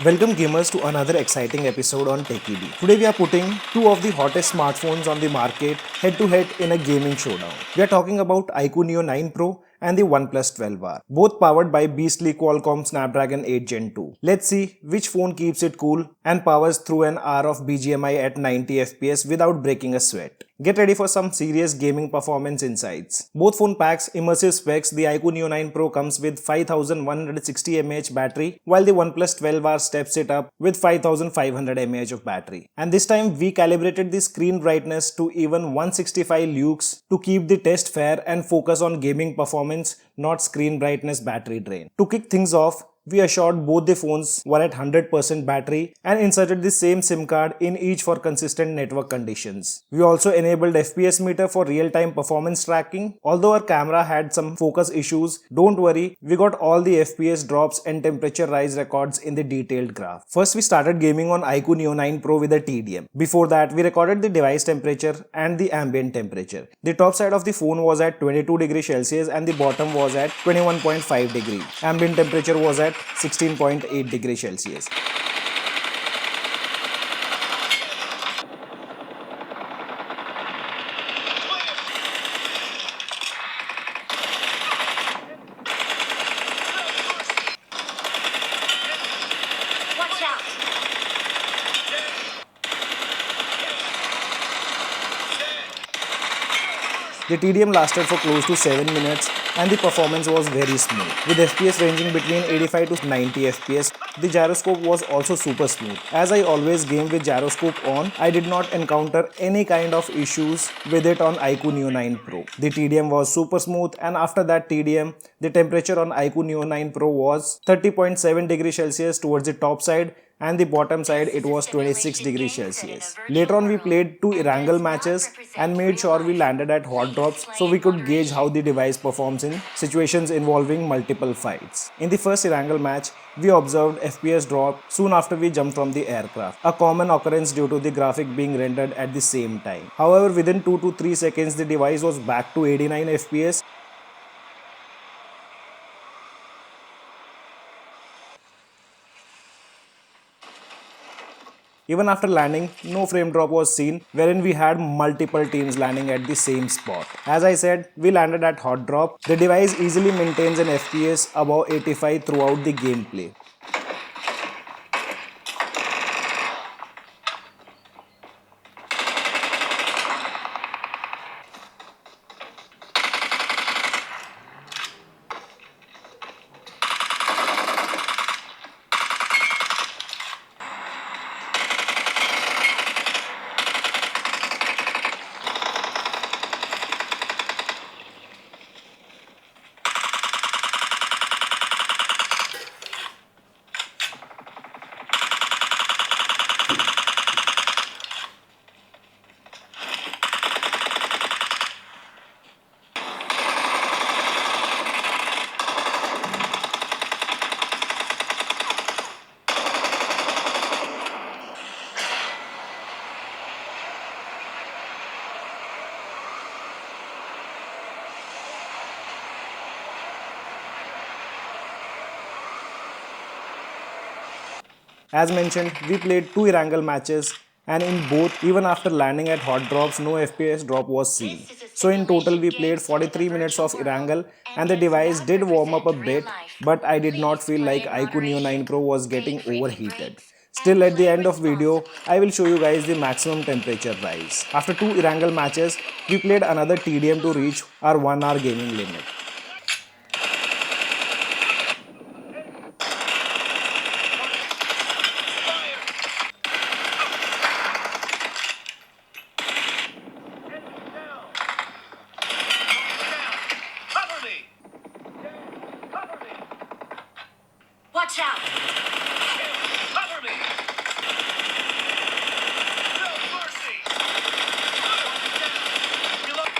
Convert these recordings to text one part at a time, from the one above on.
Welcome gamers to another exciting episode on TechiBee. Today we are putting two of the hottest smartphones on the market head to head in a gaming showdown. We are talking about Iqoo Neo 9 Pro and the Oneplus 12R, both powered by beastly Qualcomm Snapdragon 8 Gen 2. Let's see which phone keeps it cool and powers through an hour of BGMI at 90 FPS without breaking a sweat. Get ready for some serious gaming performance insights. Both phone packs immersive specs. The Iqoo Neo 9 Pro comes with 5160 mAh battery, while the OnePlus 12R steps it up with 5500 mAh of battery. And this time we calibrated the screen brightness to even 165 lux to keep the test fair and focus on gaming performance, not screen brightness battery drain. To kick things off, we assured both the phones were at 100% battery and inserted the same SIM card in each for consistent network conditions. We also enabled FPS meter for real-time performance tracking. Although our camera had some focus issues, don't worry, we got all the FPS drops and temperature rise records in the detailed graph. First we started gaming on Iqoo Neo 9 Pro with a TDM. Before that we recorded the device temperature and the ambient temperature. The top side of the phone was at 22 degrees Celsius and the bottom was at 21.5 degrees. Ambient temperature was at 16.8 degrees Celsius. Watch out! The TDM lasted for close to 7 minutes and the performance was very smooth. With FPS ranging between 85 to 90 FPS, the gyroscope was also super smooth. As I always game with gyroscope on, I did not encounter any kind of issues with it on Iqoo Neo 9 Pro. The TDM was super smooth, and after that TDM, the temperature on Iqoo Neo 9 Pro was 30.7 degrees Celsius towards the top side, and the bottom side it was 26 degrees Celsius. Later on we played two Erangel matches and made sure we landed at hot drops so we could gauge how the device performs in situations involving multiple fights. In the first Erangel match, we observed FPS drop soon after we jumped from the aircraft, a common occurrence due to the graphic being rendered at the same time. However, within 2 to 3 seconds the device was back to 89 FPS. Even after landing, no frame drop was seen, wherein we had multiple teams landing at the same spot. As I said, we landed at hot drop. The device easily maintains an FPS above 85 throughout the gameplay. As mentioned, we played two Erangel matches, and in both, even after landing at hot drops, no FPS drop was seen. So in total we played 43 minutes of Erangel, and the device did warm up a bit, but I did not feel like Iqoo Neo 9 Pro was getting overheated. Still, at the end of video, I will show you guys the maximum temperature rise. After two Erangel matches, we played another TDM to reach our 1 hour gaming limit. Watch out! Cover me! No mercy! Reload.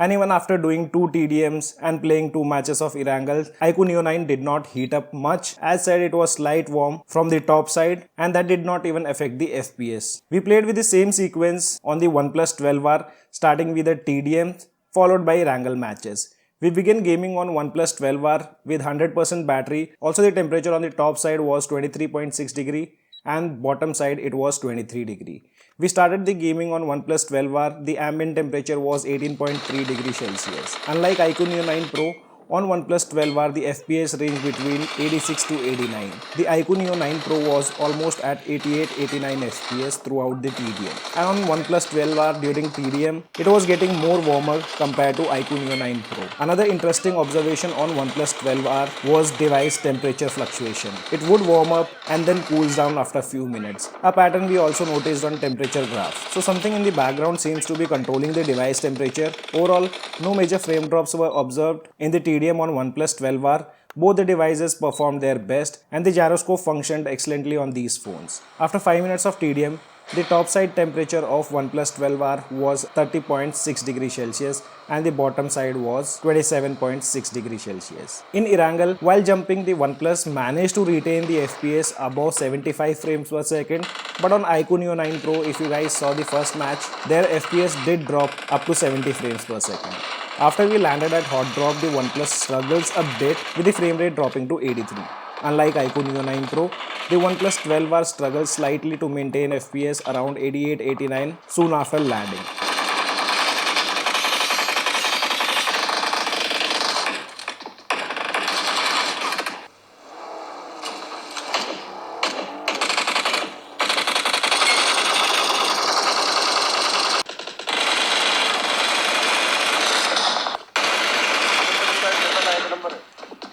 And even after doing 2 TDMs and playing 2 matches of Erangel, Iqoo Neo 9 did not heat up much. As said, it was slight warm from the top side and that did not even affect the FPS. We played with the same sequence on the OnePlus 12R, starting with a TDM followed by Erangel matches. We began gaming on OnePlus 12R with 100% battery. Also the temperature on the top side was 23.6 degree and bottom side it was 23 degree. We started the gaming on OnePlus 12R, the ambient temperature was 18.3 degrees Celsius. Unlike Iqoo Neo 9 Pro, on OnePlus 12R the FPS ranged between 86 to 89. The Iqoo Neo 9 Pro was almost at 88-89 FPS throughout the TDM. And on OnePlus 12R during TDM, it was getting more warmer compared to Iqoo Neo 9 Pro. Another interesting observation on OnePlus 12R was device temperature fluctuation. It would warm up and then cools down after a few minutes. A pattern we also noticed on temperature graph. So something in the background seems to be controlling the device temperature. Overall, no major frame drops were observed in the TDM on OnePlus 12R. Both the devices performed their best and the gyroscope functioned excellently on these phones. After 5 minutes of TDM, the topside temperature of OnePlus 12R was 30.6 degrees Celsius and the bottom side was 27.6 degrees Celsius. In Erangel, while jumping, the OnePlus managed to retain the FPS above 75 frames per second, but on Iqoo Neo 9 Pro, if you guys saw the first match, their FPS did drop up to 70 frames per second. After we landed at hot drop, the OnePlus struggles a bit with the frame rate dropping to 83. Unlike Iqoo Neo 9 Pro, the OnePlus 12R struggles slightly to maintain FPS around 88-89 soon after landing.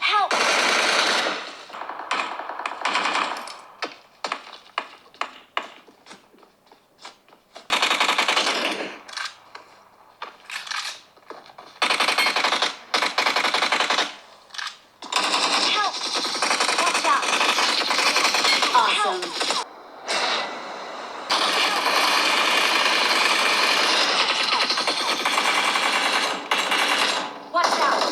Help! Help! Watch out! Awesome. Watch out!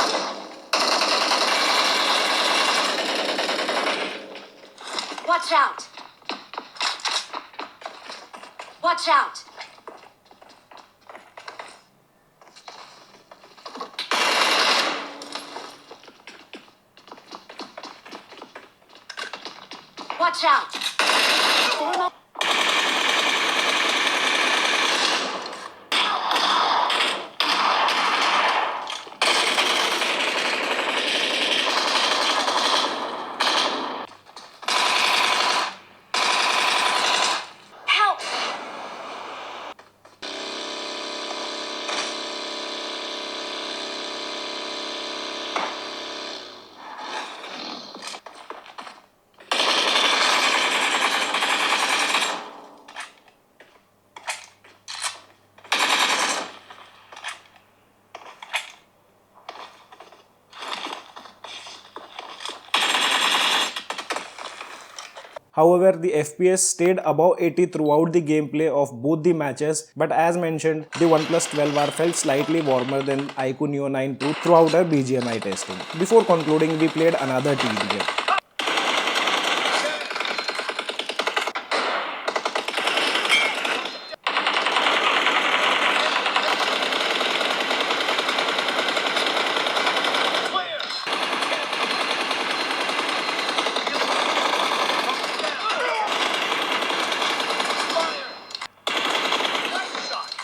Watch out! Watch out! Watch out! Help! However, the FPS stayed above 80 throughout the gameplay of both the matches, but as mentioned, the OnePlus 12R felt slightly warmer than Iqoo Neo 9 Pro throughout our BGMI testing. Before concluding, we played another TDM. Clear!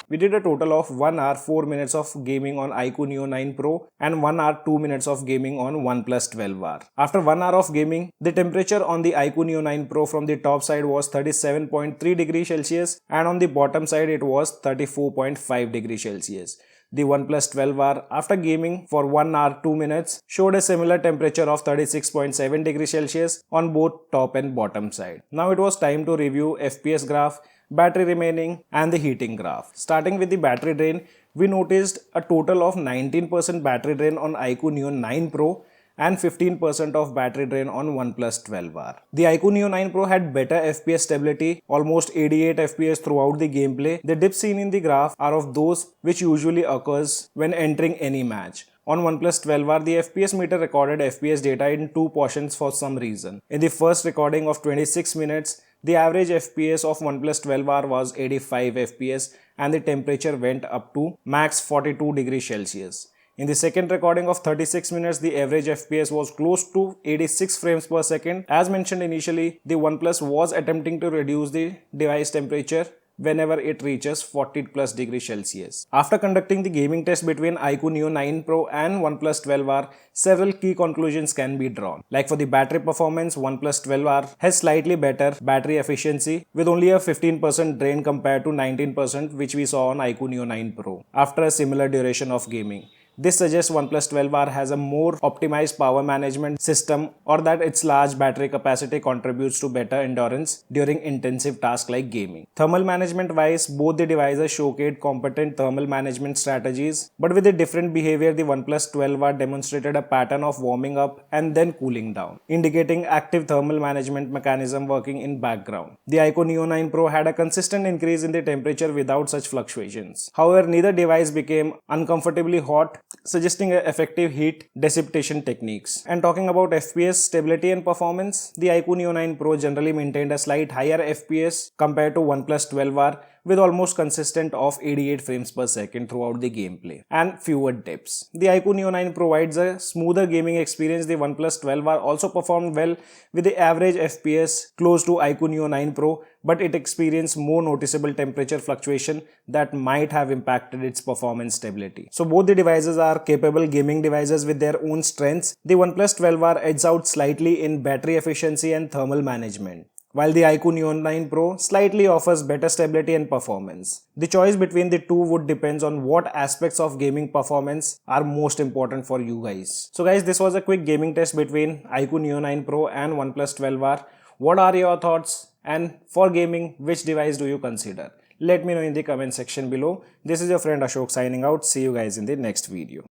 We did a total of 1 hour 4 minutes of gaming on Iqoo Neo 9 Pro and 1 hour 2 minutes of gaming on OnePlus 12R. After 1 hour of gaming, the temperature on the Iqoo Neo 9 Pro from the top side was 37.3 degrees Celsius and on the bottom side it was 34.5 degrees Celsius. The OnePlus 12R, after gaming for 1 hour 2 minutes, showed a similar temperature of 36.7 degrees Celsius on both top and bottom side. Now it was time to review FPS graph, battery remaining and the heating graph. Starting with the battery drain, we noticed a total of 19% battery drain on Iqoo Neo 9 Pro and 15% of battery drain on OnePlus 12R. The Iqoo Neo 9 Pro had better FPS stability, almost 88 FPS throughout the gameplay. The dips seen in the graph are of those which usually occurs when entering any match. On OnePlus 12R, the FPS meter recorded FPS data in two portions for some reason. In the first recording of 26 minutes, the average FPS of OnePlus 12R was 85 FPS and the temperature went up to max 42 degrees Celsius. In the second recording of 36 minutes, the average FPS was close to 86 frames per second. As mentioned initially, the OnePlus was attempting to reduce the device temperature whenever it reaches 40 plus degrees Celsius. After conducting the gaming test between Iqoo Neo 9 Pro and OnePlus 12R, several key conclusions can be drawn. Like for the battery performance, OnePlus 12R has slightly better battery efficiency with only a 15% drain compared to 19% which we saw on Iqoo Neo 9 Pro after a similar duration of gaming. This suggests OnePlus 12R has a more optimized power management system or that its large battery capacity contributes to better endurance during intensive tasks like gaming. Thermal management wise, both the devices showcased competent thermal management strategies, but with a different behavior, the OnePlus 12R demonstrated a pattern of warming up and then cooling down, indicating active thermal management mechanism working in background. The Iqoo Neo 9 Pro had a consistent increase in the temperature without such fluctuations. However, neither device became uncomfortably hot, suggesting effective heat dissipation techniques. And talking about FPS stability and performance, the Iqoo Neo 9 Pro generally maintained a slight higher FPS compared to OnePlus 12R with almost consistent of 88 frames per second throughout the gameplay and fewer dips. The Iqoo Neo 9 provides a smoother gaming experience. The OnePlus 12R also performed well with the average FPS close to Iqoo Neo 9 Pro, but it experienced more noticeable temperature fluctuation that might have impacted its performance stability. So both the devices are capable gaming devices with their own strengths. The OnePlus 12R edges out slightly in battery efficiency and thermal management, while the Iqoo Neo 9 Pro slightly offers better stability and performance. The choice between the two would depend on what aspects of gaming performance are most important for you guys. So guys, this was a quick gaming test between Iqoo Neo 9 Pro and OnePlus 12R. What are your thoughts? And for gaming, which device do you consider? Let me know in the comment section below. This is your friend Ashok signing out. See you guys in the next video.